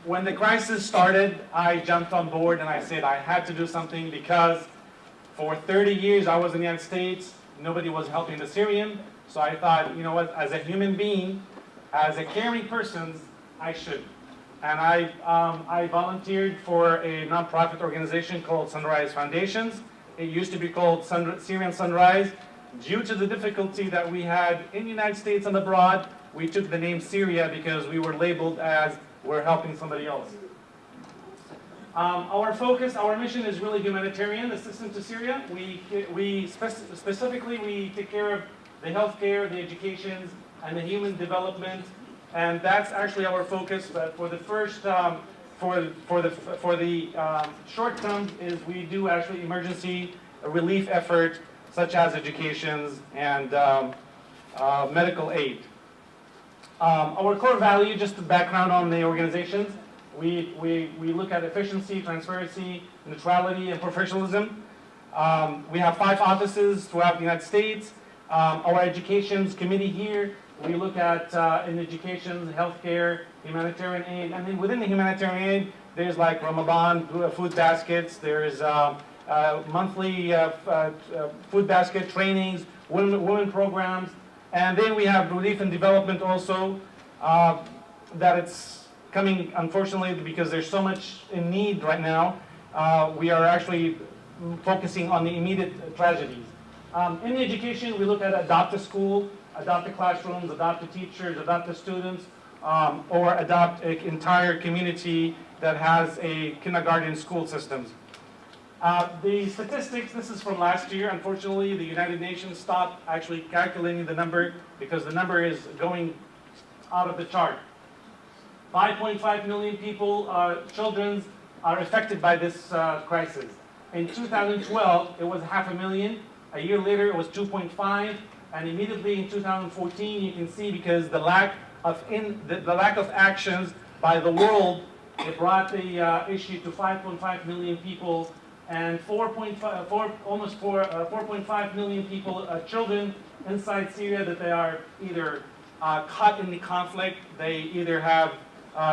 When the crisis started, I jumped on board and I said I had to do something because for 30 years I was in the United States, nobody was helping the Syrian, so I thought, you know what, as a human being, as a caring person, I should. And I volunteered for a nonprofit organization called Sunrise Foundations. It used to be called Syrian Sunrise. Due to the difficulty that we had in the United States and abroad, we took the name Syria because we were labeled as we're helping somebody else. Our focus, our mission is really humanitarian assistance to Syria. Specifically, we take care of the healthcare, the education, and the human development. And that's actually our focus. But for the first, for the short term, is we do actually emergency relief effort such as education and medical aid. Our core value, just the background on the organizations, we look at efficiency, transparency, neutrality, and professionalism. We have 5 offices throughout the United States. Our education committee here, we look at in education, healthcare, humanitarian aid, and then within the humanitarian aid, there's like Ramadan food baskets, there's monthly food basket trainings, women programs, and then we have relief and development also, that it's coming, unfortunately, because there's so much in need right now. We are actually focusing on the immediate tragedies. In the education, we look at adopt a school, adopt the classrooms, adopt the teachers, adopt the students, or adopt an entire community that has a kindergarten school systems. The statistics, this is from last year. Unfortunately, the United Nations stopped actually calculating the number because the number is going out of the chart. 5.5 million people, children, are affected by this crisis. In 2012, it was 500,000. A year later, it was 2.5. And immediately in 2014, you can see because the lack of actions by the world, it brought the issue to 5.5 million people, and 4.5 million people, children inside Syria, that they are either caught in the conflict, they either have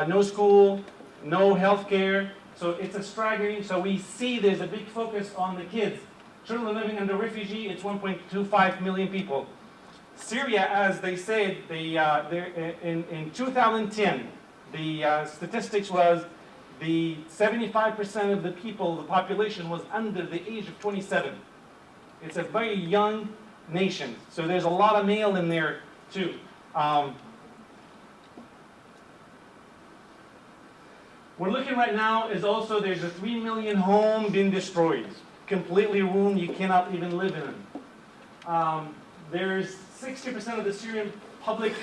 no school, no health care, so it's a staggering. So we see there's a big focus on the kids. Children living under refugee, it's 1.25 million people. Syria, as they said, in 2010, the statistics was the 75% of the people, the population, was under the age of 27. It's a very young nation, so there's a lot of male in there too. We're looking right now is also there's a 3 million home being destroyed, completely ruined, you cannot even live in them. There's 60% of the Syrian public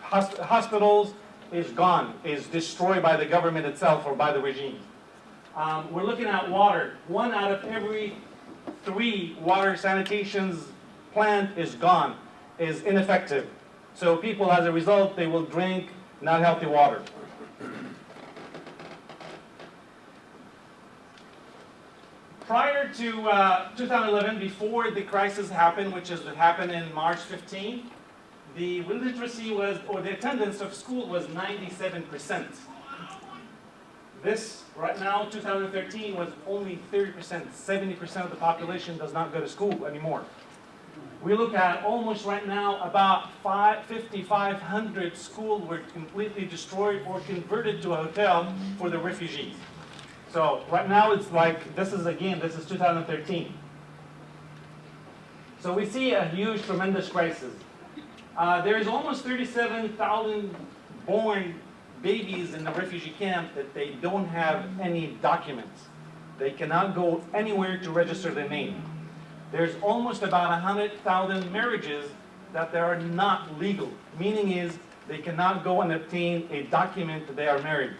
hospitals is gone, is destroyed by the government itself or by the regime. We're looking at water. 1 out of every 3 water sanitation plant is gone, is ineffective. So people, as a result, they will drink not healthy water. Prior to 2011, before the crisis happened, which happened in March 15, the literacy was, or the attendance of school was 97%. This, right now, 2013, was only 30%. 70% of the population does not go to school anymore. We look at almost right now about 5,500 schools were completely destroyed or converted to a hotel for the refugees. So right now it's like, this is 2013. So we see a huge, tremendous crisis. There is almost 37,000 born babies in the refugee camp that they don't have any documents. They cannot go anywhere to register their name. There's almost about 100,000 marriages that they are not legal, meaning is they cannot go and obtain a document that they are married.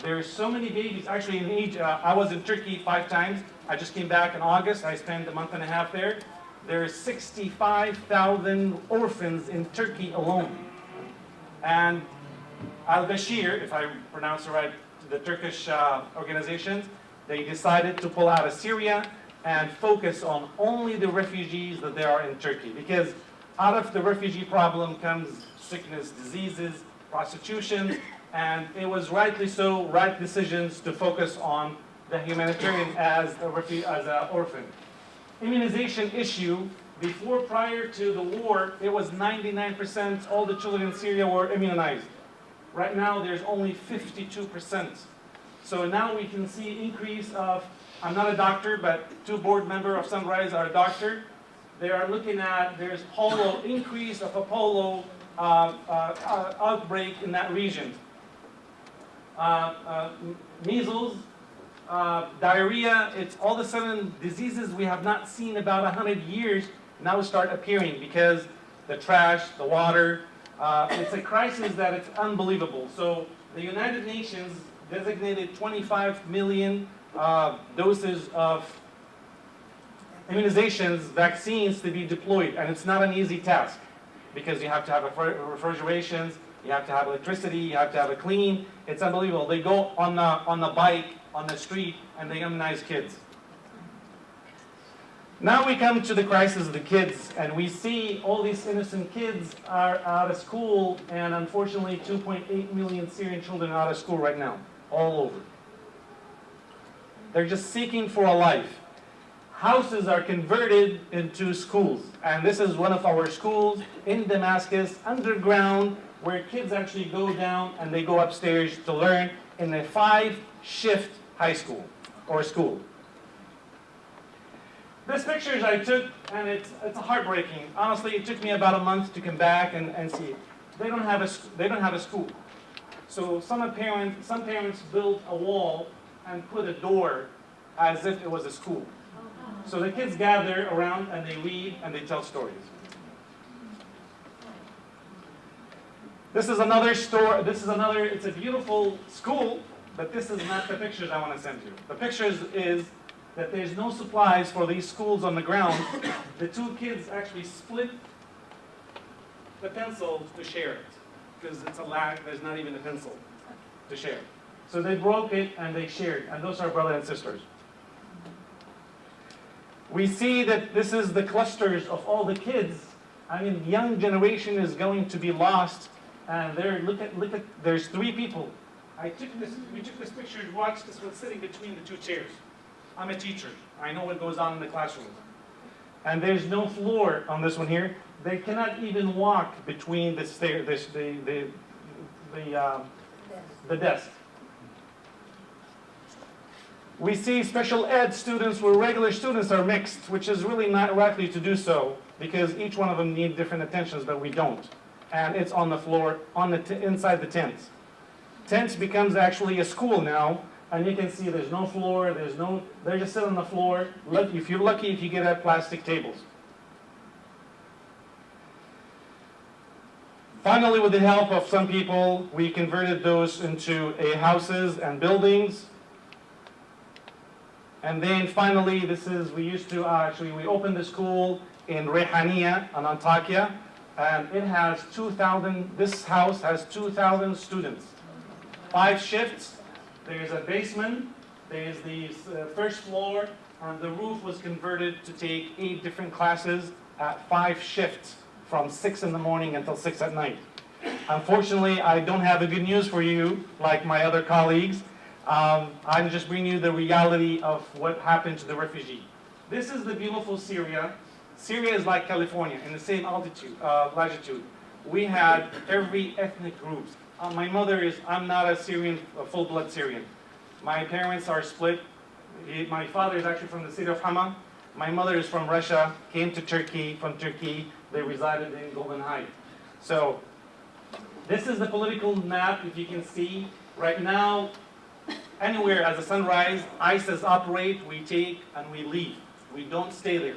There's so many babies. Actually, in Egypt, I was in Turkey 5 times. I just came back in August. I spent a month and a half there. There's 65,000 orphans in Turkey alone. And Al-Bashir, if I pronounce it right, the Turkish organizations, they decided to pull out of Syria and focus on only the refugees that there are in Turkey. Because out of the refugee problem comes sickness, diseases, prostitution, And it was rightly so, right decisions to focus on the humanitarian as an orphan. Immunization issue, prior to the war, it was 99% all the children in Syria were immunized. Right now, there's only 52%. So now we can see increase of, I'm not a doctor, but 2 board members of Sunrise are a doctor. They are looking at, there's polio, increase of a polio outbreak in that region. Measles, diarrhea, it's all of a sudden diseases we have not seen about 100 years now start appearing because the trash, the water, it's a crisis that it's unbelievable. So the United Nations designated 25 million doses of immunizations, vaccines to be deployed, and it's not an easy task because you have to have refrigerations, you have to have electricity, you have to have a clean. It's unbelievable. They go on the bike, on the street, and they immunize kids. Now we come to the crisis of the kids, and we see all these innocent kids are out of school, and unfortunately 2.8 million Syrian children are out of school right now, all over. They're just seeking for a life. Houses are converted into schools, and this is one of our schools in Damascus, underground, where kids actually go down and they go upstairs to learn in a 5-shift high school or school. This pictures I took, and it's heartbreaking. Honestly, it took me about a month to come back and see it. They don't have a school. So some parents built a wall and put a door as if it was a school. So the kids gather around and they read and they tell stories. This is another store. It's a beautiful school, but this is not the pictures I want to send you. The pictures is that there's no supplies for these schools on the ground. The 2 kids actually split the pencil to share it because it's a lack. There's not even a pencil to share. So they broke it and they shared, and those are brothers and sisters. We see that this is the clusters of all the kids. I mean, young generation is going to be lost, and look at. There's 3 people. We took this picture. Watch this one sitting between the 2 chairs. I'm a teacher. I know what goes on in the classroom. And there's no floor on this one here. They cannot even walk between the desk. We see special ed students where regular students are mixed, which is really not likely to do so because each one of them need different attentions, but we don't. And it's on the floor, inside the tents. Tents becomes actually a school now, and you can see there's no floor, they just sit on the floor. If you're lucky, if you get at plastic tables. Finally, with the help of some people, we converted those into houses and buildings. And then finally, we opened the school in Rehaniya, in Antakya, and it has 2,000, this house has 2,000 students. 5 shifts, there's a basement, there's the first floor, and the roof was converted to take 8 different classes at 5 shifts from 6 in the morning until 6 at night. Unfortunately, I don't have the good news for you, like my other colleagues. I'm just bringing you the reality of what happened to the refugee. This is the beautiful Syria. Syria is like California in the same latitude. We had every ethnic group. I'm not a Syrian, a full-blood Syrian. My parents are split. My father is actually from the city of Hama. My mother is from Russia, came to Turkey, from Turkey. They resided in Golden Heights. So this is the political map, if you can see. Right now, anywhere as a Sunrise, ISIS operate, we take and we leave. We don't stay there.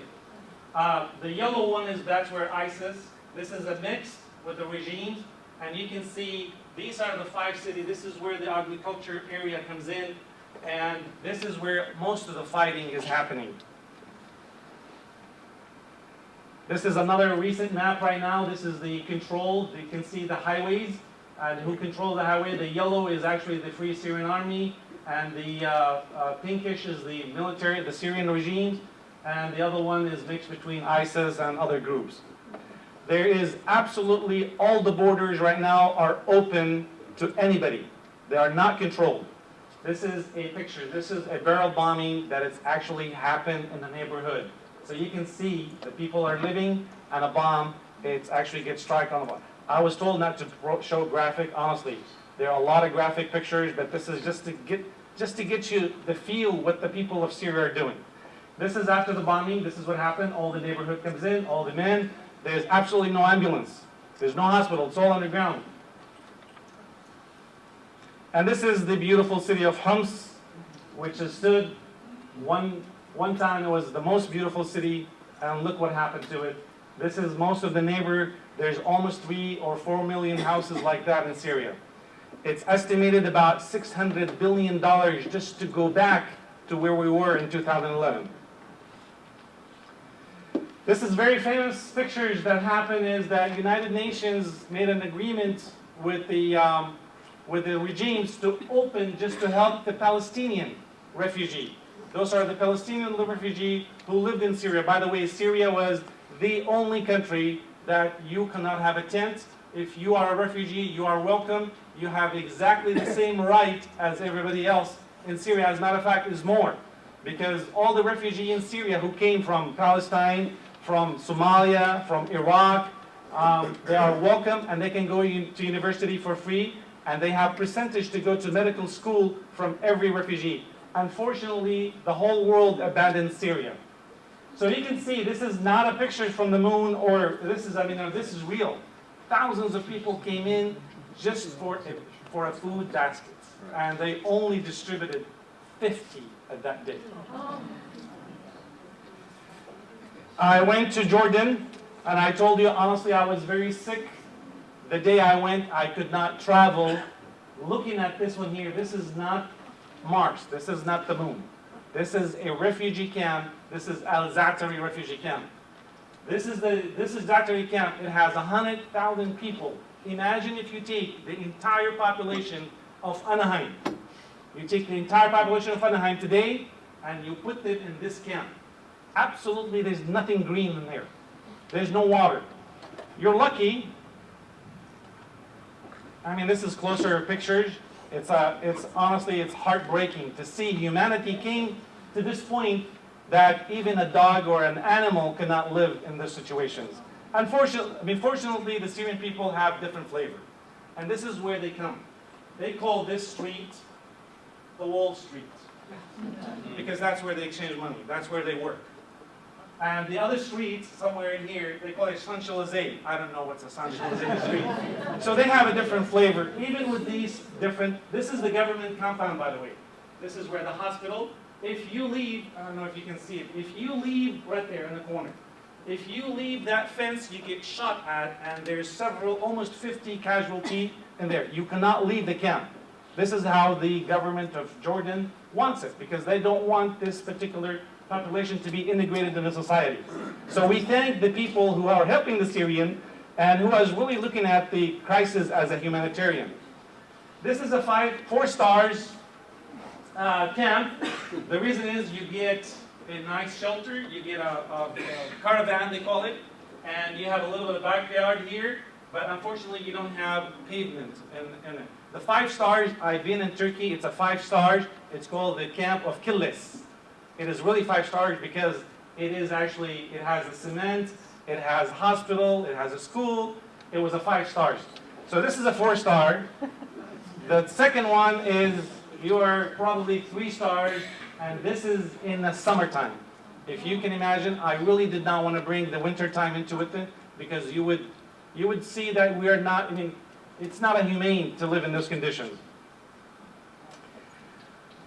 The yellow one that's where ISIS. This is a mix with the regimes, and you can see these are the 5 cities. This is where the agriculture area comes in, and this is where most of the fighting is happening. This is another recent map right now. This is the control. You can see the highways and who control the highway. The yellow is actually the Free Syrian Army, and the pinkish is the military, the Syrian regime, and the other one is mixed between ISIS and other groups. There is absolutely all the borders right now are open to anybody. They are not controlled. This is a picture. This is a barrel bombing that has actually happened in the neighborhood. So you can see the people are living, and a bomb, it actually gets struck on the bomb. I was told not to show graphic, honestly. There are a lot of graphic pictures, but this is just to get you the feel what the people of Syria are doing. This is after the bombing. This is what happened. All the neighborhood comes in, all the men. There's absolutely no ambulance. There's no hospital. It's all underground. And this is the beautiful city of Homs, which has stood one time. It was the most beautiful city, and look what happened to it. This is most of the neighbor. There's almost 3 or 4 million houses like that in Syria. It's estimated about $600 billion just to go back to where we were in 2011. This is very famous pictures that happened is that United Nations made an agreement with the regimes to open just to help the Palestinian refugee. Those are the Palestinian refugees who lived in Syria. By the way, Syria was the only country that you cannot have a tent. If you are a refugee, you are welcome. You have exactly the same right as everybody else in Syria. As a matter of fact, is more. Because all the refugees in Syria who came from Palestine, from Somalia, from Iraq, they are welcome and they can go to university for free, and they have percentage to go to medical school from every refugee. Unfortunately, the whole world abandoned Syria. So you can see this is not a picture from the moon, or this is real. Thousands of people came in just for a food basket, and they only distributed 50 at that day. I went to Jordan, and I told you honestly I was very sick. The day I went, I could not travel. Looking at this one here, this is not Mars. This is not the moon. This is a refugee camp. This is Al-Zatari refugee camp. This is Zatari camp. It has 100,000 people. Imagine if you take the entire population of Anaheim. You take the entire population of Anaheim today, and you put it in this camp. Absolutely, there's nothing green in there. There's no water. You're lucky. I mean, this is closer pictures. It's honestly, it's heartbreaking to see humanity came to this point that even a dog or an animal cannot live in these situations. Fortunately, the Syrian people have different flavor. And this is where they come. They call this street the Wall Street. Because that's where they exchange money. That's where they work. And the other street, somewhere in here, they call it Champs-Élysées. I don't know what's a Champs-Élysées street. So they have a different flavor. Even with these different, this is the government compound, by the way. This is where the hospital, if you leave, I don't know if you can see it, if you leave right there in the corner, if you leave that fence, you get shot at, and there's almost 50 casualties in there. You cannot leave the camp. This is how the government of Jordan wants it, because they don't want this particular population to be integrated into society. So we thank the people who are helping the Syrian and who is really looking at the crisis as a humanitarian. This is a 4 stars camp. The reason is you get a nice shelter, you get a caravan, they call it, and you have a little bit of backyard here, but unfortunately you don't have pavement in it. The 5 stars, I've been in Turkey, it's a 5 stars, it's called the camp of Kilis. It is really 5 stars because it has a cement, it has a hospital, it has a school. It was a 5 stars. So this is a 4 star. The second one is you're probably 3 stars, and this is in the summertime. If you can imagine, I really did not want to bring the winter time into it because you would see that we are not, it's not humane to live in those conditions.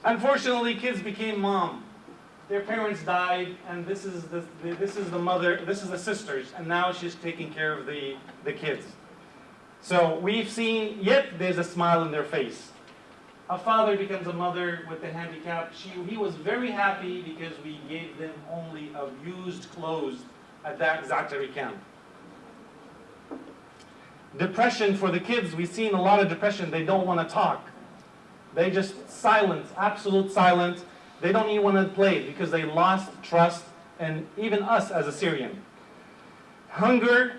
Unfortunately, kids became mom. Their parents died, and this is the mother, this is the sisters, and now she's taking care of the kids. So we've seen, yet there's a smile in their face. A father becomes a mother with the handicap. He was very happy because we gave them only of used clothes at that Zatari camp. Depression for the kids, we've seen a lot of depression. They don't want to talk. They just silent, absolute silence. They don't even want to play because they lost trust, and even us as a Syrian. Hunger.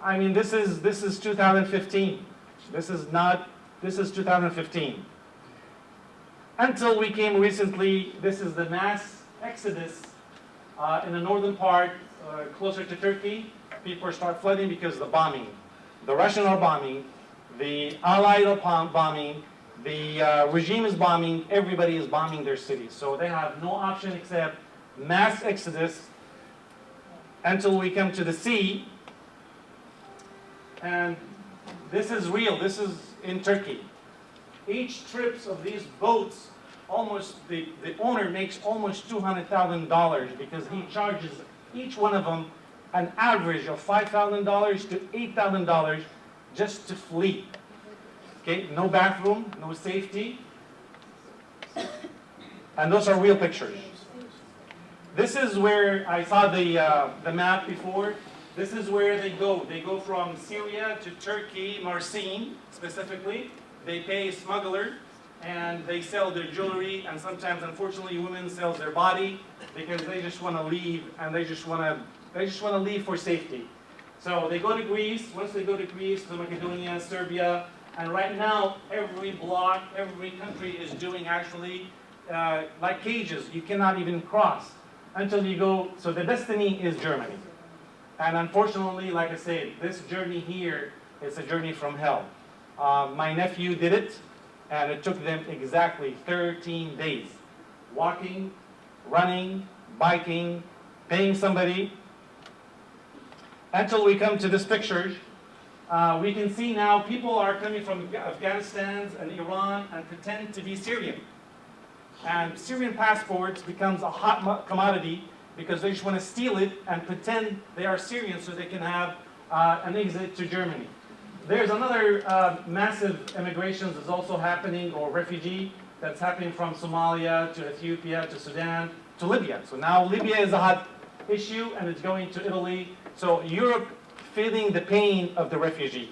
I mean, this is 2015. This is 2015. Until we came recently, this is the mass exodus in the northern part, closer to Turkey. People start flooding because of the bombing. The Russians are bombing, the Allied are bombing, the regime is bombing, everybody is bombing their cities. So they have no option except mass exodus until we come to the sea. And this is real, this is in Turkey. Each trips of these boats, almost the owner makes almost $200,000 because he charges each one of them an average of $5,000 to $8,000 just to flee. Okay, no bathroom, no safety. And those are real pictures. This is where I saw the map before. This is where they go. They go from Syria to Turkey, Mersin specifically. They pay a smuggler and they sell their jewelry, and sometimes, unfortunately, women sell their body because they just want to leave, and they just want to leave for safety. So they go to Greece. Once they go to Greece, to Macedonia, Serbia, and right now every block, every country is doing actually like cages. You cannot even cross until you go. So the destiny is Germany, and unfortunately, like I said, this journey here is a journey from hell. My nephew did it, and it took them exactly 13 days. Walking, running, biking, paying somebody. Until we come to this picture, we can see now people are coming from Afghanistan and Iran and pretend to be Syrian. And Syrian passports becomes a hot commodity because they just want to steal it and pretend they are Syrian so they can have an exit to Germany. There's another massive immigration that's also happening, or refugee, that's happening from Somalia to Ethiopia to Sudan to Libya. So now Libya is a hot issue and it's going to Italy. So Europe feeling the pain of the refugee.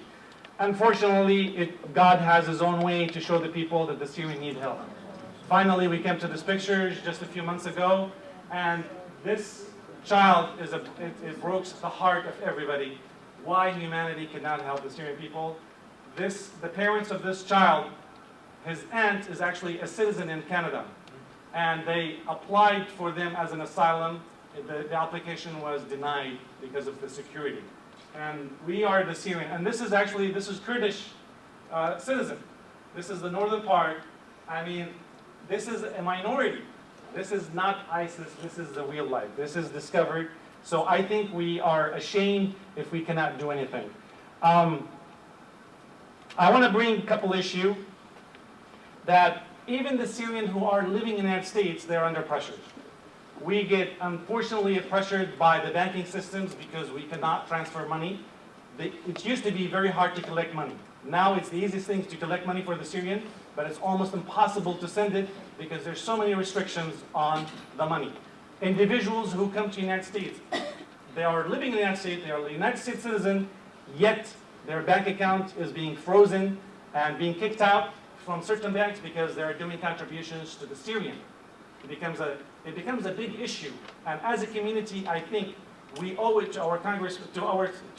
Unfortunately, God has his own way to show the people that the Syrians need help. Finally, we came to this picture just a few months ago, and this child it broke the heart of everybody. Why humanity cannot help the Syrian people. The parents of this child, his aunt is actually a citizen in Canada, and they applied for them as an asylum. The application was denied because of the security. And we are the Syrian, and this is Kurdish citizen. This is the northern part. I mean, this is a minority. This is not ISIS, this is the real life. This is discovered. So I think we are ashamed if we cannot do anything. I want to bring a couple issues that even the Syrians who are living in the United States, they're under pressure. We get, unfortunately, pressured by the banking systems because we cannot transfer money. It used to be very hard to collect money. Now it's the easiest thing to collect money for the Syrian, but it's almost impossible to send it because there's so many restrictions on the money. Individuals who come to the United States, they are living in the United States, they are a United States citizen, yet their bank account is being frozen and being kicked out from certain banks because they are doing contributions to the Syrian. It becomes a big issue, and as a community, I think we owe it to our Congress, to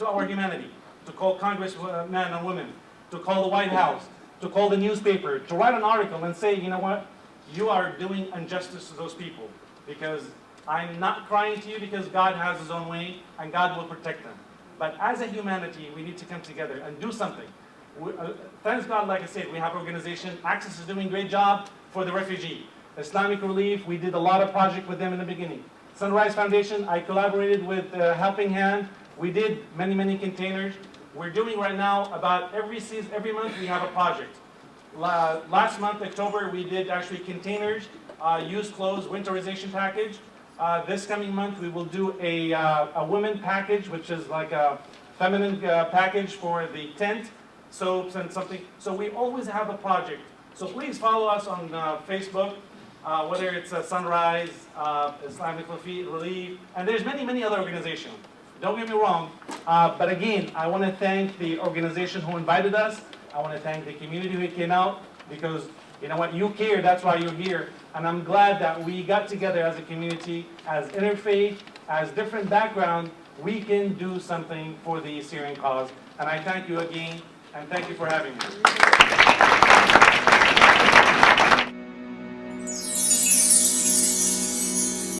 our humanity, to call congressmen and women, to call the White House, to call the newspaper, to write an article and say, you know what, you are doing injustice to those people, because I'm not crying to you because God has his own way and God will protect them. But as a humanity, we need to come together and do something. Thanks God, like I said, we have organization. Access is doing a great job for the refugee. Islamic Relief, we did a lot of projects with them in the beginning. Sunrise Foundation, I collaborated with Helping Hand. We did many containers. We're doing right now about every month we have a project. Last month, October, we did actually containers, used clothes, winterization package. This coming month, we will do a women package, which is like a feminine package for the tent, soaps and something. So we always have a project. So please follow us on Facebook, whether it's Sunrise, Islamic Relief, and there's many other organizations. Don't get me wrong, but again, I want to thank the organization who invited us. I want to thank the community who came out, because you know what, you care, that's why you're here. And I'm glad that we got together as a community, as interfaith, as different background, we can do something for the Syrian cause. And I thank you again, and thank you for having me.